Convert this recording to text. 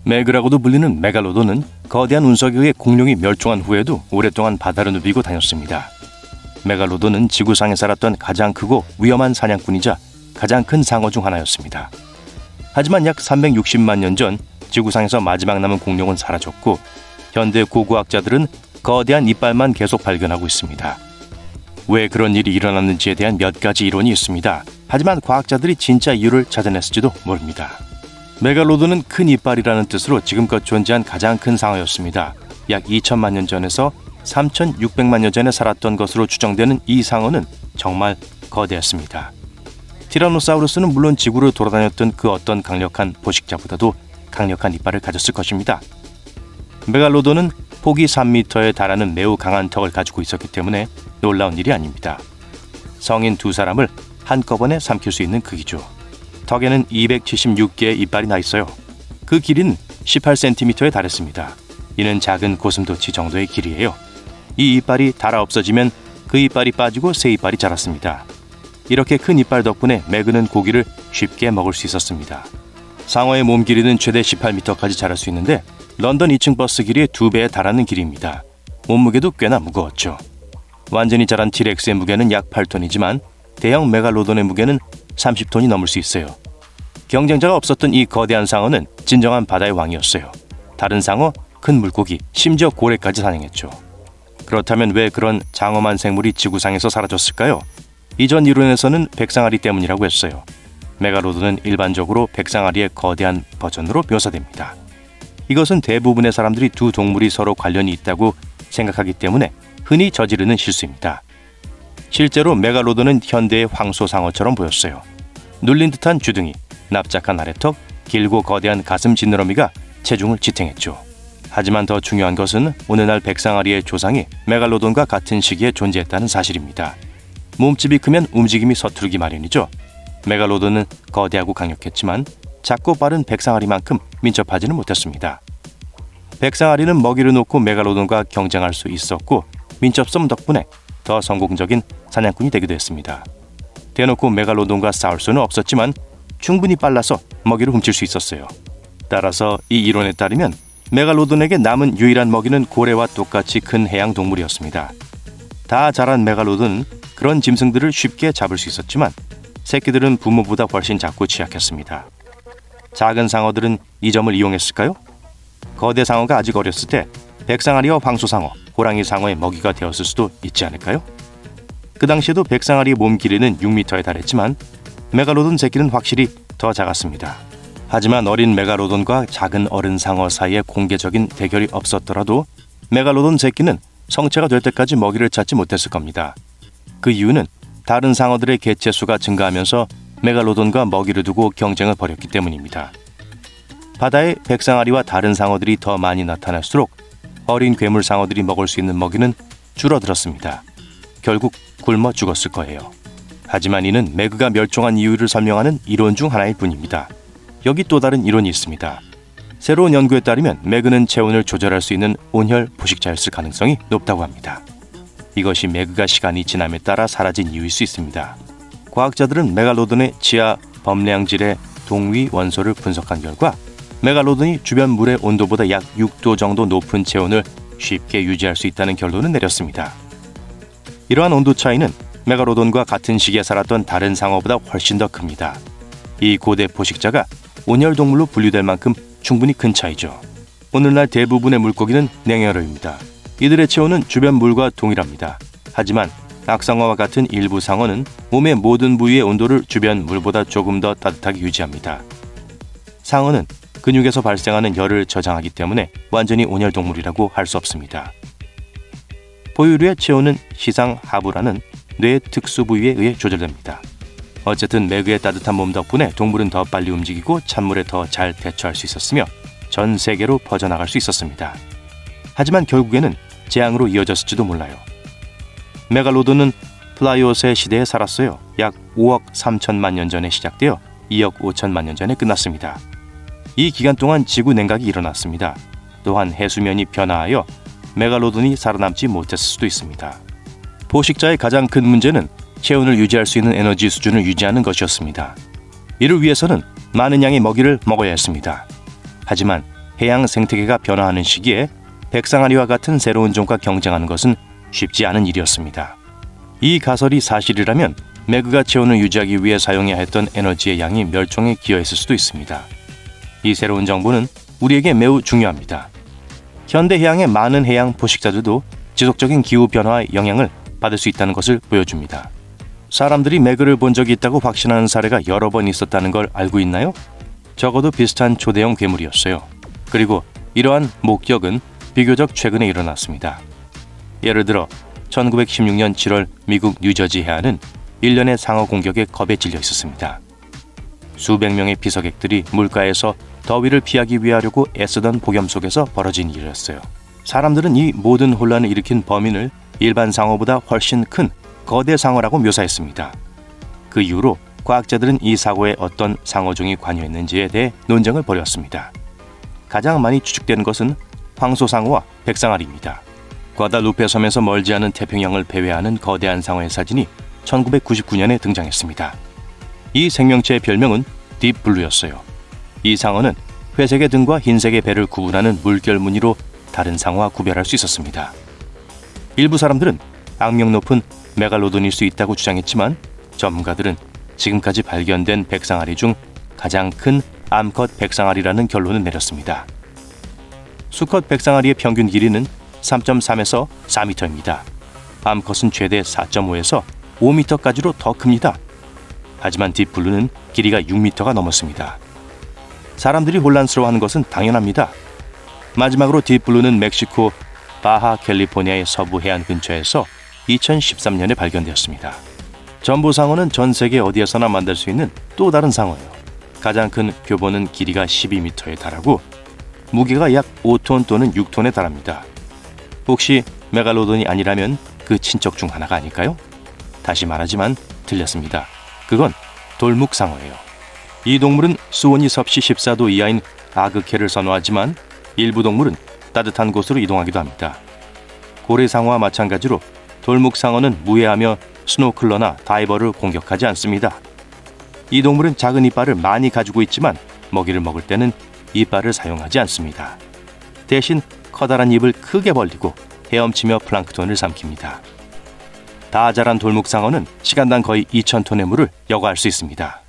매그라고도 불리는 메갈로돈은 거대한 운석에 의해 공룡이 멸종한 후에도 오랫동안 바다를 누비고 다녔습니다. 메갈로돈은 지구상에 살았던 가장 크고 위험한 사냥꾼이자 가장 큰 상어 중 하나였습니다. 하지만 약 360만 년 전 지구상에서 마지막 남은 공룡은 사라졌고 현대 고고학자들은 거대한 이빨만 계속 발견하고 있습니다. 왜 그런 일이 일어났는지에 대한 몇 가지 이론이 있습니다. 하지만 과학자들이 진짜 이유를 찾아냈을지도 모릅니다. 메갈로돈은 큰 이빨이라는 뜻으로 지금껏 존재한 가장 큰 상어였습니다. 약 2천만 년 전에서 3,600만 년 전에 살았던 것으로 추정되는 이 상어는 정말 거대했습니다. 티라노사우루스는 물론 지구를 돌아다녔던 그 어떤 강력한 포식자보다도 강력한 이빨을 가졌을 것입니다. 메갈로돈은 폭이 3m에 달하는 매우 강한 턱을 가지고 있었기 때문에 놀라운 일이 아닙니다. 성인 두 사람을 한꺼번에 삼킬 수 있는 크기죠. 턱에는 276개의 이빨이 나 있어요. 그 길이는 18cm에 달했습니다. 이는 작은 고슴도치 정도의 길이에요. 이 이빨이 닳아 없어지면 그 이빨이 빠지고 새 이빨이 자랐습니다. 이렇게 큰 이빨 덕분에 메그는 고기를 쉽게 먹을 수 있었습니다. 상어의 몸 길이는 최대 18m까지 자랄 수 있는데 런던 2층 버스 길이의 2배에 달하는 길이입니다. 몸무게도 꽤나 무거웠죠. 완전히 자란 티렉스의 무게는 약 8톤이지만 대형 메갈로돈의 무게는 30톤이 넘을 수 있어요. 경쟁자가 없었던 이 거대한 상어는 진정한 바다의 왕이었어요. 다른 상어, 큰 물고기, 심지어 고래까지 사냥했죠. 그렇다면 왜 그런 장엄한 생물이 지구상에서 사라졌을까요? 이전 이론에서는 백상아리 때문이라고 했어요. 메갈로돈은 일반적으로 백상아리의 거대한 버전으로 묘사됩니다. 이것은 대부분의 사람들이 두 동물이 서로 관련이 있다고 생각하기 때문에 흔히 저지르는 실수입니다. 실제로 메갈로돈은 현대의 황소상어처럼 보였어요. 눌린 듯한 주둥이, 납작한 아래턱, 길고 거대한 가슴 지느러미가 체중을 지탱했죠. 하지만 더 중요한 것은 오늘날 백상아리의 조상이 메갈로돈과 같은 시기에 존재했다는 사실입니다. 몸집이 크면 움직임이 서투르기 마련이죠. 메갈로돈은 거대하고 강력했지만 작고 빠른 백상아리만큼 민첩하지는 못했습니다. 백상아리는 먹이를 놓고 메갈로돈과 경쟁할 수 있었고 민첩성 덕분에 더 성공적인 사냥꾼이 되기도 했습니다. 대놓고 메갈로돈과 싸울 수는 없었지만 충분히 빨라서 먹이를 훔칠 수 있었어요. 따라서 이 이론에 따르면 메갈로돈에게 남은 유일한 먹이는 고래와 똑같이 큰 해양 동물이었습니다. 다 자란 메갈로돈은 그런 짐승들을 쉽게 잡을 수 있었지만 새끼들은 부모보다 훨씬 작고 취약했습니다. 작은 상어들은 이 점을 이용했을까요? 거대 상어가 아직 어렸을 때 백상아리와 황소상어, 호랑이 상어의 먹이가 되었을 수도 있지 않을까요? 그 당시에도 백상아리의 몸 길이는 6m에 달했지만 메갈로돈 새끼는 확실히 더 작았습니다. 하지만 어린 메갈로돈과 작은 어른 상어 사이에 공개적인 대결이 없었더라도 메갈로돈 새끼는 성체가 될 때까지 먹이를 찾지 못했을 겁니다. 그 이유는 다른 상어들의 개체 수가 증가하면서 메갈로돈과 먹이를 두고 경쟁을 벌였기 때문입니다. 바다에 백상아리와 다른 상어들이 더 많이 나타날수록 어린 괴물 상어들이 먹을 수 있는 먹이는 줄어들었습니다. 결국 굶어 죽었을 거예요. 하지만 이는 메그가 멸종한 이유를 설명하는 이론 중 하나일 뿐입니다. 여기 또 다른 이론이 있습니다. 새로운 연구에 따르면 메그는 체온을 조절할 수 있는 온혈 포식자였을 가능성이 높다고 합니다. 이것이 메그가 시간이 지남에 따라 사라진 이유일 수 있습니다. 과학자들은 메갈로돈의 지하 범례양질의 동위 원소를 분석한 결과 메갈로돈이 주변 물의 온도보다 약 6도 정도 높은 체온을 쉽게 유지할 수 있다는 결론을 내렸습니다. 이러한 온도 차이는 메갈로돈과 같은 시기에 살았던 다른 상어보다 훨씬 더 큽니다. 이 고대 포식자가 온혈동물로 분류될 만큼 충분히 큰 차이죠. 오늘날 대부분의 물고기는 냉혈어입니다. 이들의 체온은 주변 물과 동일합니다. 하지만 악상어와 같은 일부 상어는 몸의 모든 부위의 온도를 주변 물보다 조금 더 따뜻하게 유지합니다. 상어는 근육에서 발생하는 열을 저장하기 때문에 완전히 온혈동물이라고 할 수 없습니다. 포유류의 체온은 시상하부라는 뇌의 특수 부위에 의해 조절됩니다. 어쨌든 메그의 따뜻한 몸 덕분에 동물은 더 빨리 움직이고 찬물에 더 잘 대처할 수 있었으며 전 세계로 퍼져나갈 수 있었습니다. 하지만 결국에는 재앙으로 이어졌을지도 몰라요. 메갈로돈은 플라이오세 시대에 살았어요. 약 5억 3천만 년 전에 시작되어 2억 5천만 년 전에 끝났습니다. 이 기간 동안 지구 냉각이 일어났습니다. 또한 해수면이 변화하여 메갈로돈이 살아남지 못했을 수도 있습니다. 포식자의 가장 큰 문제는 체온을 유지할 수 있는 에너지 수준을 유지하는 것이었습니다. 이를 위해서는 많은 양의 먹이를 먹어야 했습니다. 하지만 해양 생태계가 변화하는 시기에 백상아리와 같은 새로운 종과 경쟁하는 것은 쉽지 않은 일이었습니다. 이 가설이 사실이라면 매그가 체온을 유지하기 위해 사용해야 했던 에너지의 양이 멸종에 기여했을 수도 있습니다. 이 새로운 정보는 우리에게 매우 중요합니다. 현대 해양의 많은 해양 포식자들도 지속적인 기후 변화의 영향을 받을 수 있다는 것을 보여줍니다. 사람들이 매그를 본 적이 있다고 확신하는 사례가 여러 번 있었다는 걸 알고 있나요? 적어도 비슷한 초대형 괴물이었어요. 그리고 이러한 목격은 비교적 최근에 일어났습니다. 예를 들어 1916년 7월 미국 뉴저지 해안은 일련의 상어 공격에 겁에 질려 있었습니다. 수백 명의 피서객들이 물가에서 더위를 피하기 위하려고 애쓰던 폭염 속에서 벌어진 일이었어요. 사람들은 이 모든 혼란을 일으킨 범인을 일반 상어보다 훨씬 큰 거대 상어라고 묘사했습니다. 그 이후로 과학자들은 이 사고에 어떤 상어종이 관여했는지에 대해 논쟁을 벌였습니다. 가장 많이 추측되는 것은 황소상어와 백상아리입니다. 과다루페 섬에서 멀지 않은 태평양을 배회하는 거대한 상어의 사진이 1999년에 등장했습니다. 이 생명체의 별명은 딥블루였어요. 이 상어는 회색의 등과 흰색의 배를 구분하는 물결 무늬로 다른 상어와 구별할 수 있었습니다. 일부 사람들은 악명 높은 메갈로돈일 수 있다고 주장했지만 전문가들은 지금까지 발견된 백상아리 중 가장 큰 암컷 백상아리라는 결론을 내렸습니다. 수컷 백상아리의 평균 길이는 3.3에서 4m입니다. 암컷은 최대 4.5에서 5m까지로 더 큽니다. 하지만 딥블루는 길이가 6m가 넘었습니다. 사람들이 혼란스러워하는 것은 당연합니다. 마지막으로 딥블루는 멕시코 바하 캘리포니아의 서부 해안 근처에서 2013년에 발견되었습니다. 전보상어는 전 세계 어디에서나 만날 수 있는 또 다른 상어예요. 가장 큰 교보는 길이가 12m에 달하고 무게가 약 5톤 또는 6톤에 달합니다. 혹시 메갈로돈이 아니라면 그 친척 중 하나가 아닐까요? 다시 말하지만 틀렸습니다. 그건 돌묵상어예요. 이 동물은 수온이 섭씨 14도 이하인 아그케를 선호하지만 일부 동물은 따뜻한 곳으로 이동하기도 합니다. 고래상어와 마찬가지로 돌묵상어는 무해하며 스노클러나 다이버를 공격하지 않습니다. 이 동물은 작은 이빨을 많이 가지고 있지만 먹이를 먹을 때는 이빨을 사용하지 않습니다. 대신 커다란 입을 크게 벌리고 헤엄치며 플랑크톤을 삼킵니다. 다 자란 돌묵상어는 시간당 거의 2,000톤의 물을 여과할 수 있습니다.